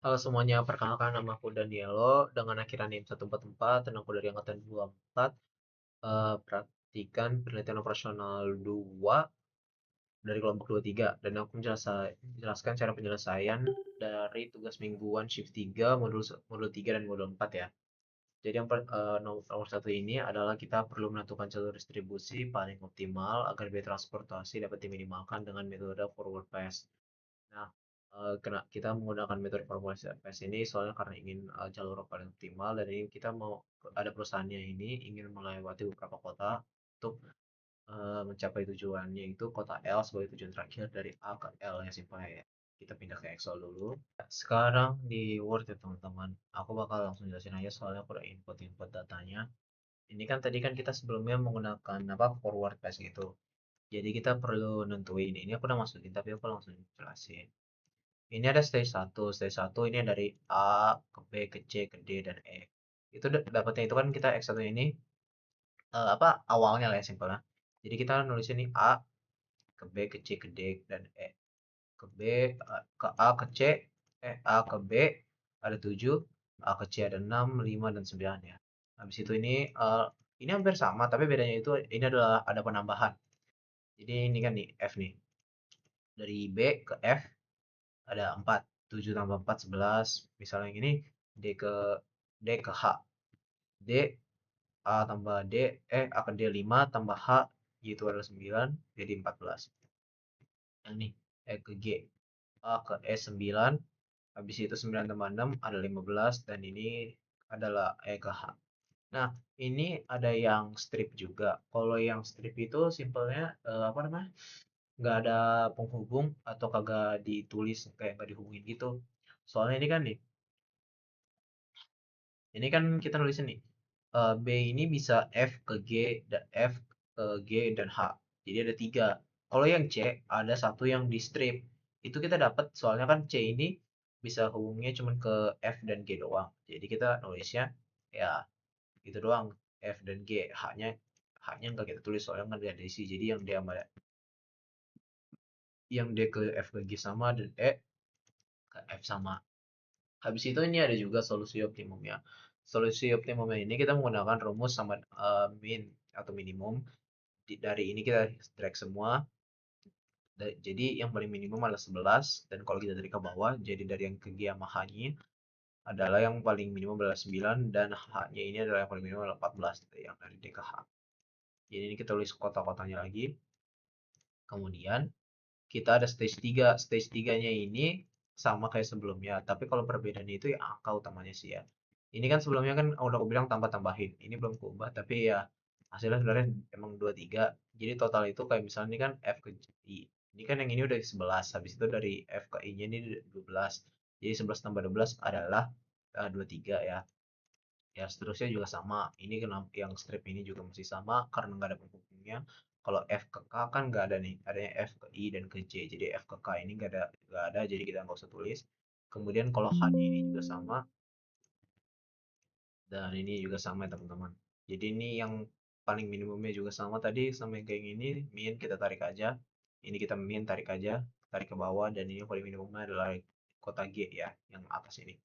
Halo semuanya, perkenalkan nama aku Danielo dengan akhiran NIM 144 dan aku dari angkatan 24. Praktikan penelitian operasional 2 dari kelompok 23 dan aku menjelaskan cara penyelesaian dari tugas mingguan shift 3 modul 3 dan modul 4 ya. Jadi nomor satu ini adalah kita perlu menentukan jalur distribusi paling optimal agar biaya transportasi dapat diminimalkan dengan metode forward pass. Nah, kita menggunakan metode formulasi FPS ini soalnya karena ingin jalur paling optimal dan ini kita mau ada perusahaannya ini ingin melewati beberapa kota untuk mencapai tujuannya itu kota L sebagai tujuan terakhir dari A ke L yang simpel ya. Kita pindah ke Excel dulu. Sekarang di Word ya teman-teman. Aku bakal langsung jelasin aja soalnya aku udah input datanya. Ini kan tadi kan kita sebelumnya menggunakan apa forward pass gitu. Jadi kita perlu nentuin ini aku udah masukin tapi aku langsung jelasin. Ini ada stage satu. Stage satu ini dari A ke B ke C ke D dan E. Itu dapatnya itu kan kita X1 ini apa awalnya lah ya simpelnya. Jadi kita nulis ini A ke B ke C ke D dan E. Ke B ke A ke C A ke B ada 7, A ke C ada 6, 5 dan 9 ya. Habis itu ini hampir sama tapi bedanya itu ini adalah ada penambahan. Jadi ini kan nih F nih. Dari B ke F ada 4, 7 tambah 4 11, misalnya yang ini D ke H, D A tambah D, A ke D 5 tambah H, yaitu adalah 9, jadi 14. Yang ini E ke G, A ke E 9, habis itu 9 tambah 6 ada 15, dan ini adalah E ke H. Nah, ini ada yang strip juga. Kalau yang strip itu simpelnya apa namanya? Nggak ada penghubung atau kagak ditulis kayak nggak dihubungin gitu. Soalnya ini kan kita nulis nih. B ini bisa F ke G dan F ke G dan H. Jadi ada tiga. Kalau yang C ada satu yang di strip. Itu kita dapat soalnya kan C ini bisa hubungnya cuma ke F dan G doang. Jadi kita nulisnya ya itu doang F dan G. H-nya nggak kita tulis soalnya nggak ada isi. Jadi yang D ke F ke G sama dan E ke F sama. Habis itu ini ada juga solusi optimum ya. Solusi optimum ini kita menggunakan rumus sama min atau minimum. Dari ini kita drag semua. Jadi yang paling minimum adalah 11 dan kalau kita dari ke bawah jadi dari yang ke G sama H-nya adalah yang paling minimum adalah 9 dan H-nya ini adalah yang paling minimum adalah 14 yang dari D ke H. Jadi ini kita tulis kota-kotanya lagi. Kemudian kita ada stage 3. Stage 3-nya ini sama kayak sebelumnya, tapi kalau perbedaannya itu ya angka utamanya sih ya. Ini kan sebelumnya kan udah aku bilang tambah-tambahin. Ini belum kuubah, tapi ya hasilnya sebenarnya emang 23. Jadi total itu kayak misalnya ini kan F ke I. Ini kan yang ini udah 11, habis itu dari F ke I-nya ini 12. Jadi 11 tambah 12 adalah 23 ya. Ya seterusnya juga sama. Ini kenapa yang strip ini juga masih sama karena nggak ada penghubungnya. Kalau F ke K kan nggak ada nih, adanya F ke I dan ke J. Jadi F ke K ini nggak ada, jadi kita nggak usah tulis. Kemudian kalau H-nya ini juga sama dan ini juga sama ya teman-teman. Jadi ini yang paling minimumnya juga sama tadi sama yang kayak gini, min kita tarik aja. Ini kita min tarik aja, tarik ke bawah dan ini paling minimumnya adalah kota G ya, yang atas ini.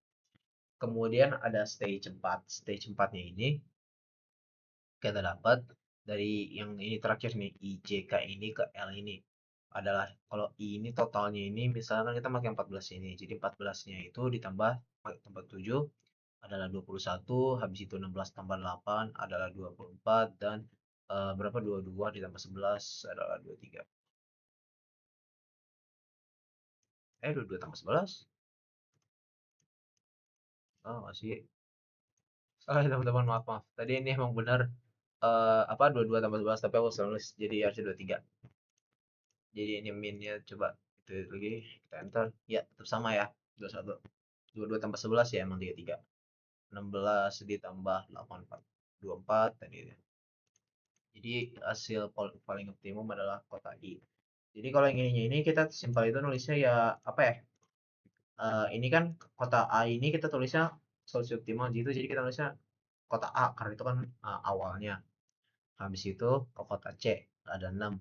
Kemudian ada stage 4. Stage 4-nya ini kita dapat dari yang ini terakhir nih IJK ini ke L ini adalah kalau I ini totalnya ini misalkan kita pakai 14 ini jadi 14-nya itu ditambah tambah 7 adalah 21, habis itu 16 tambah 8 adalah 24 dan berapa 22 ditambah 11 adalah 23. 22 tambah 11. Oh masih salah ya teman-teman, maaf maaf tadi ini emang benar apa 22 tambah 11 tapi aku salah nulis jadi harusnya 23. Jadi ini minnya coba itu lagi kita enter ya tetap sama ya 21, 22 tambah 11 ya emang 33, 16 ditambah 84, 24 tadi ya. Jadi hasil paling optimum adalah kota I. Jadi kalau yang ini kita simpel itu nulisnya ya apa ya, ini kan kota A ini kita tulisnya solusi optimal gitu jadi kita nulisnya kota A karena itu kan awalnya. Habis itu ke kota C ada 6.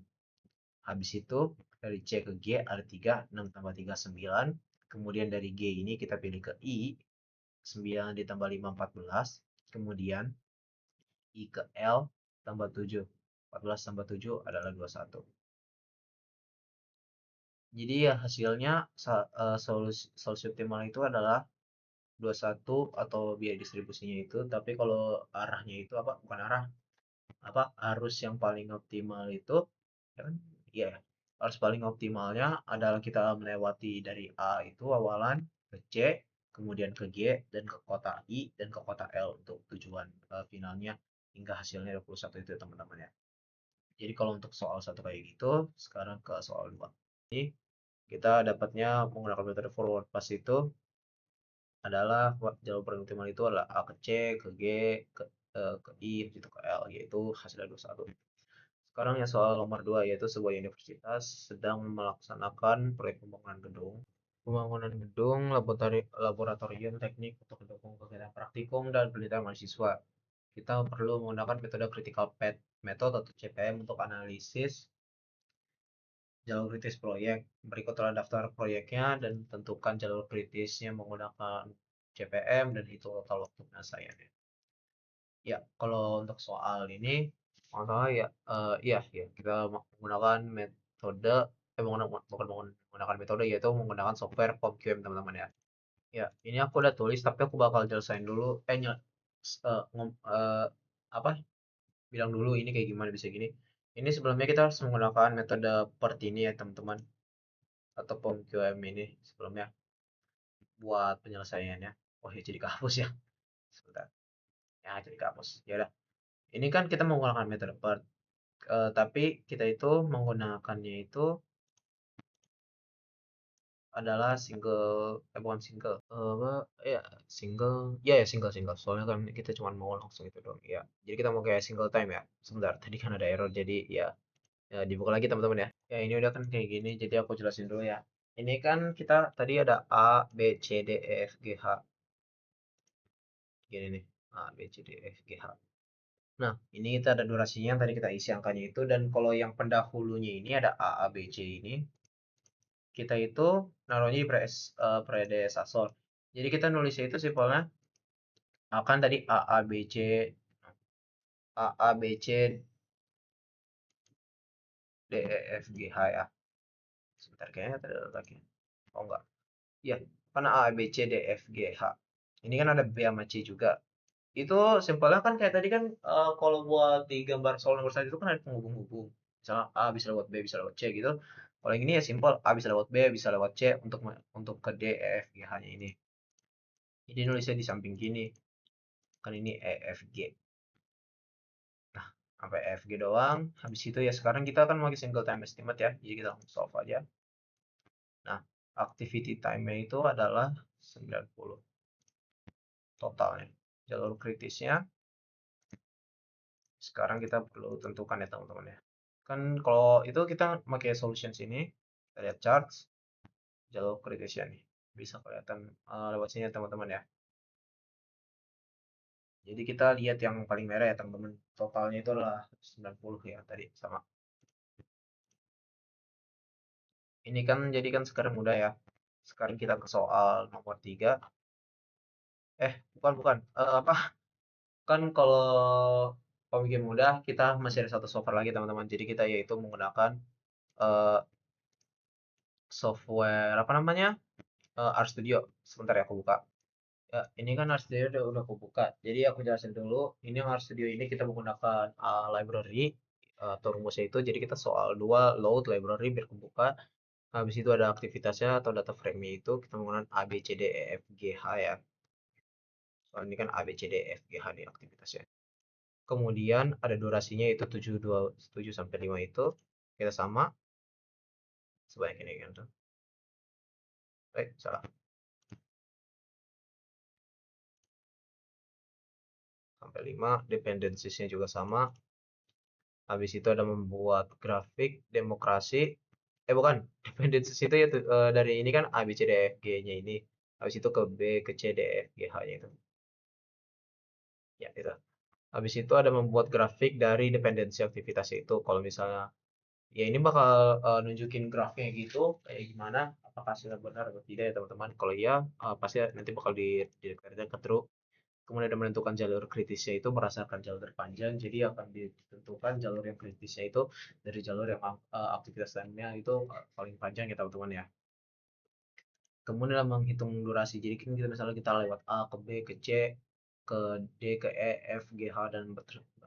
Habis itu dari C ke G ada 3, 6 tambah 3 9. Kemudian dari G ini kita pilih ke I, 9 ditambah 5, 14. Kemudian I ke L tambah 7. 14 tambah 7 adalah 21. Jadi ya hasilnya solusi optimal itu adalah 21 atau biaya distribusinya itu, tapi kalau arahnya itu apa? Bukan arah, apa? Arus yang paling optimal itu ya kan? Iya, ya. Arus paling optimalnya adalah kita melewati dari A itu awalan ke C, kemudian ke G dan ke kota I dan ke kota L untuk tujuan finalnya hingga hasilnya 21 itu teman-teman ya. Jadi kalau untuk soal satu kayak gitu, sekarang ke soal 2. Ini kita dapatnya menggunakan metode forward pass itu adalah jalur paling optimal itu adalah A ke C, ke G, ke I, itu ke L, yaitu hasilnya 21. Sekarang ya soal nomor 2, yaitu sebuah universitas sedang melaksanakan proyek pembangunan gedung. Pembangunan gedung laboratorium teknik untuk mendukung kegiatan praktikum dan penelitian mahasiswa. Kita perlu menggunakan metode critical path method atau CPM untuk analisis jalur kritis proyek. Berikutlah daftar proyeknya dan tentukan jalur kritisnya menggunakan CPM dan hitung total waktu penyelesaiannya. Ya, kalau untuk soal ini, masalah ya, iya, ya, kita menggunakan metode, bukan menggunakan metode, yaitu menggunakan software PomQM, teman-teman ya. Ya, ini aku udah tulis, tapi aku bakal jelasin dulu, apa, bilang dulu ini kayak gimana bisa gini. Ini sebelumnya kita harus menggunakan metode Pertini ya, teman-teman, atau PomQM ini sebelumnya buat penyelesaiannya. Oh ya, jadi kehapus ya. Sebentar. Ya, jadi kehapus. Ya udah. Ini kan kita menggunakan metode per, tapi kita itu menggunakannya itu adalah single, bukan single, apa ya, single, ya ya single single. Soalnya kan kita cuma mau langsung itu dong. Ya, jadi kita mau kayak single time ya. Sebentar, tadi kan ada error, jadi ya, ya dibuka lagi teman-teman ya. Ya ini udah kan kayak gini, jadi aku jelasin dulu ya. Ini kan kita tadi ada A, B, C, D, E, F, G, H. Gini nih, A, B, C, D, E, F, G, H. Nah, ini kita ada durasinya yang tadi kita isi angkanya itu, dan kalau yang pendahulunya ini ada A, A, B, C ini, kita itu naruhnya di predesasor. Jadi kita nulisnya itu simpelnya akan tadi A, A, B, C, A, A, B, C, D, E, F, G, H ya. Sebentar, kayaknya tadi ada lagi. Oh enggak. Iya, karena A, B, C, D, F, G, H. Ini kan ada B sama C juga. Itu simpelnya kan kayak tadi kan, kalau buat di gambar soal nomor 1 itu kan ada penghubung-hubung. Misalnya A bisa lewat B bisa lewat C gitu. Kalau yang ini ya simpel, A bisa lewat B bisa lewat C untuk ke D, E, F, G, H-nya ini. Jadi nulisnya di samping gini. Kan ini E, F, G. Nah, sampai E, F, G doang. Habis itu ya sekarang kita akan pakai single time estimate ya. Jadi kita langsung solve aja. Nah, activity time-nya itu adalah 90 totalnya. Jalur kritisnya sekarang kita perlu tentukan ya teman-teman ya. Kan kalau itu kita pakai solution sini, kita lihat charts, jalur kritisnya nih. Bisa kelihatan lewat sini ya teman-teman ya. Jadi kita lihat yang paling merah ya teman-teman. Totalnya itu adalah 90 ya tadi sama. Ini kan jadi kan sekarang mudah ya. Sekarang kita ke soal nomor 3. Bukan. Apa? Kan kalau pemikir mudah kita masih ada satu software lagi teman-teman. Jadi kita yaitu menggunakan eh, software apa namanya? RStudio. Sebentar ya aku buka. Ya, ini kan RStudio udah aku buka. Jadi aku jelasin dulu. Ini yang RStudio ini kita menggunakan library atau rumusnya itu. Jadi kita soal 2 load library biar kebuka. Habis itu ada aktivitasnya atau data frame-nya itu kita menggunakan A, B, C, D, E, F, G, H ya. Soal ini kan A, B, C, D, E, F, G, H nih aktivitasnya. Kemudian ada durasinya itu 7 sampai 5 itu. Kita sama sebanyak ini kan tuh. Salah. Sampai 5, dependensiesnya juga sama. Habis itu ada membuat grafik demokrasi. Bukan, dependencies itu ya dari ini kan A, B, C, D, E, F, G-nya ini. Habis itu ke B, ke C, D, E, F, G, H-nya itu. Ya, itu. Habis itu ada membuat grafik dari dependensi aktivitas itu. Kalau misalnya Ya ini bakal nunjukin grafnya gitu kayak gimana, apakah hasilnya benar atau tidak ya teman-teman. Kalau iya pasti nanti bakal dideklarasikan ke true. Kemudian ada menentukan jalur kritisnya itu berdasarkan jalur terpanjang, jadi akan ditentukan jalur yang kritisnya itu dari jalur yang aktivitas time-nya itu paling panjang ya teman-teman ya. Kemudian dalam menghitung durasi, jadi kan kita misalnya kita lewat A ke B ke C ke D ke E F G H dan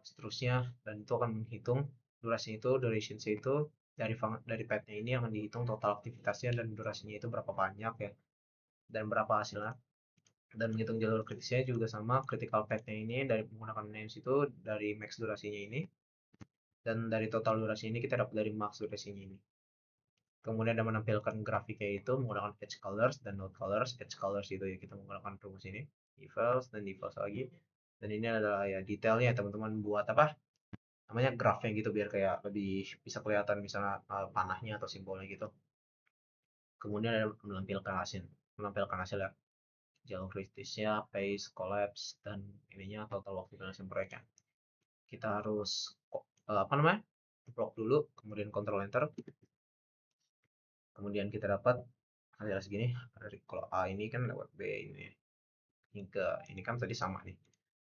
seterusnya, dan itu akan menghitung durasi itu, duration itu dari path-nya ini akan dihitung total aktivitasnya dan durasinya itu berapa banyak ya, dan berapa hasilnya. Dan menghitung jalur kritisnya juga sama, critical path-nya ini dari menggunakan names itu dari max durasinya ini, dan dari total durasi ini kita dapat dari max durasinya ini. Kemudian ada menampilkan grafiknya itu menggunakan edge colors dan node colors. Edge colors itu ya kita menggunakan rumus ini, evals dan evals lagi. Dan ini adalah ya detailnya teman-teman buat apa? Namanya grafnya gitu biar kayak lebih bisa kelihatan misalnya panahnya atau simbolnya gitu. Kemudian ada menampilkan hasil ya, jalur kritisnya, pace, collapse, dan ininya total waktu penyelesaian proyeknya. Kita harus apa namanya? Block dulu, kemudian control enter, kemudian kita dapat hasil segini. Dari kalau A ini kan lewat B ini hingga ini kan tadi sama nih.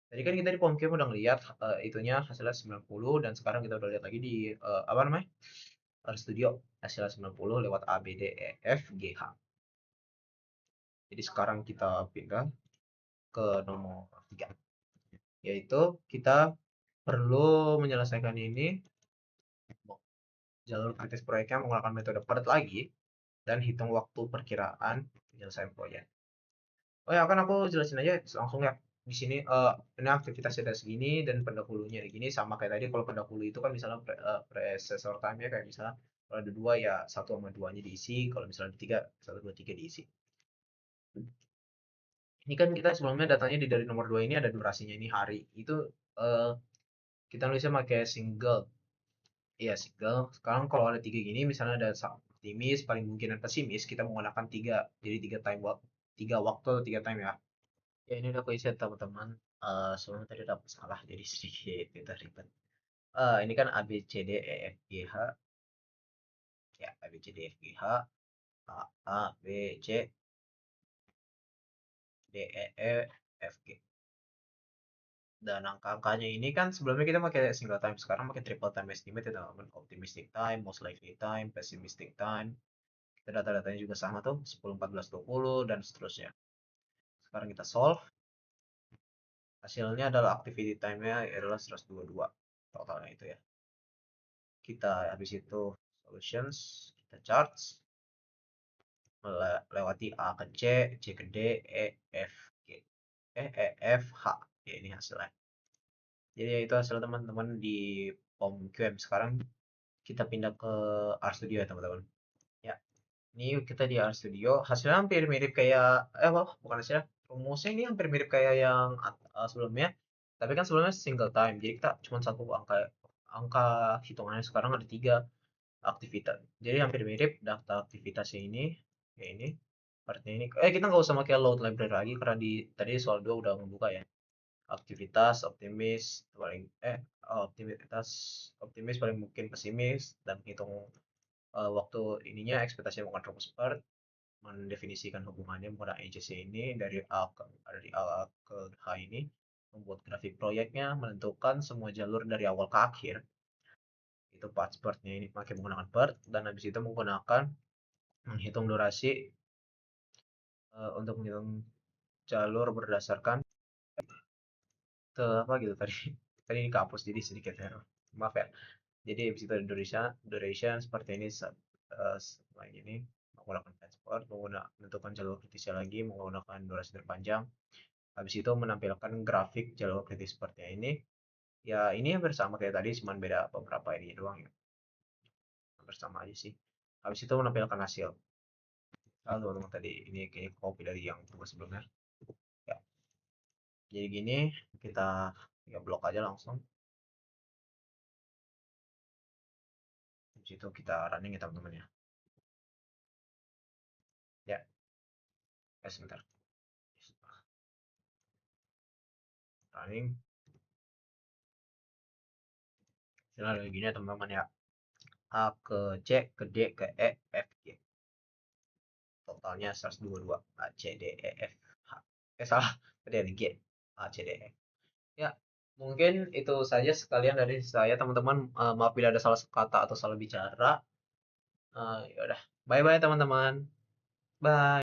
Tadi kan kita di POMCAM udah ngeliat itunya hasilnya 90, dan sekarang kita udah lihat lagi di apa namanya? Studio hasilnya 90 lewat A B D E F G H. Jadi sekarang kita pindah ke nomor 3, yaitu kita perlu menyelesaikan ini jalur kritis proyeknya menggunakan metode PERT lagi dan hitung waktu perkiraan penyelesaian proyek. Oh ya, kan aku jelasin aja langsung ya. Di sini ini aktivitasnya ada segini dan pendahulunya ada gini, sama kayak tadi. Kalau pendahulu itu kan misalnya processor time-nya kayak misalnya kalau ada dua ya satu sama duanya diisi, kalau misalnya ada tiga satu dua tiga diisi. Ini kan kita sebelumnya datanya dari nomor dua ini ada durasinya ini hari. Itu eh, kita nulisnya pakai single. Iya single. Sekarang kalau ada tiga gini, misalnya ada optimis, paling mungkin dan pesimis, kita menggunakan tiga. Jadi tiga waktu atau tiga time ya. Ya ini udah aku isi teman-teman. Sebelumnya tadi dapat salah jadi sedikit kita ribet. Ini kan A B C D E F G H ya, A B C D E F G H A B C D E F G. Dan angka-angkanya ini kan sebelumnya kita pakai single time, sekarang pakai triple time estimate ya teman-teman. Optimistic time, most likely time, pessimistic time. Kita data-datanya juga sama tuh 10, 14, 20 dan seterusnya. Sekarang kita solve. Hasilnya adalah activity time-nya adalah 122 totalnya itu ya. Kita habis itu solutions, kita charts, melewati A ke C ke D, E, F, G. E, F, H. Ya, ini hasilnya. Jadi ya itu hasil teman-teman di POM-QM. Sekarang kita pindah ke RStudio ya teman-teman. Ya, ini kita di RStudio. Hasilnya hampir mirip kayak, bukan hasilnya. Rumusnya ini hampir mirip kayak yang sebelumnya. Tapi kan sebelumnya single time. Jadi kita cuma satu angka angka hitungannya, sekarang ada tiga aktivitas. Jadi hampir mirip data aktivitasnya ini, ya ini, partnya ini. Kita nggak usah pakai load library lagi karena di tadi soal 2 udah membuka ya. Aktivitas optimis paling optimitas optimis paling mungkin pesimis, dan hitung waktu ininya ekspektasi menggunakan rumus PERT, mendefinisikan hubungannya menggunakan EJC ini dari A ke H ini, membuat grafik proyeknya, menentukan semua jalur dari awal ke akhir itu part-partnya ini pakai menggunakan part, dan habis itu menggunakan menghitung durasi untuk menghitung jalur berdasarkan ke apa gitu tadi. Tadi ini kehapus jadi sedikit error, maaf ya. Jadi habis itu ada duration seperti ini, seperti ini menggunakan transport, menentukan jalur kritisnya lagi menggunakan durasi terpanjang. Habis itu menampilkan grafik jalur kritis seperti ini. Ya ini hampir sama kayak tadi, cuman beda beberapa ini doang ya. Hampir sama aja sih. Habis itu menampilkan hasil. Halo teman-teman, tadi ini kayak copy dari yang tugas sebelumnya. Ya, jadi gini, kita ya blok aja langsung. Di situ kita running ya teman-teman ya. Ya, sebentar. Running. Hasilnya kayak gini ya teman-teman ya. A ke C ke D ke E F G. Totalnya 122. A C D E F H. Salah. Tadi ada G. A C D E. Ya, mungkin itu saja sekalian dari saya teman-teman. Maaf bila ada salah kata atau salah bicara. Ya udah. Bye bye teman-teman. Bye.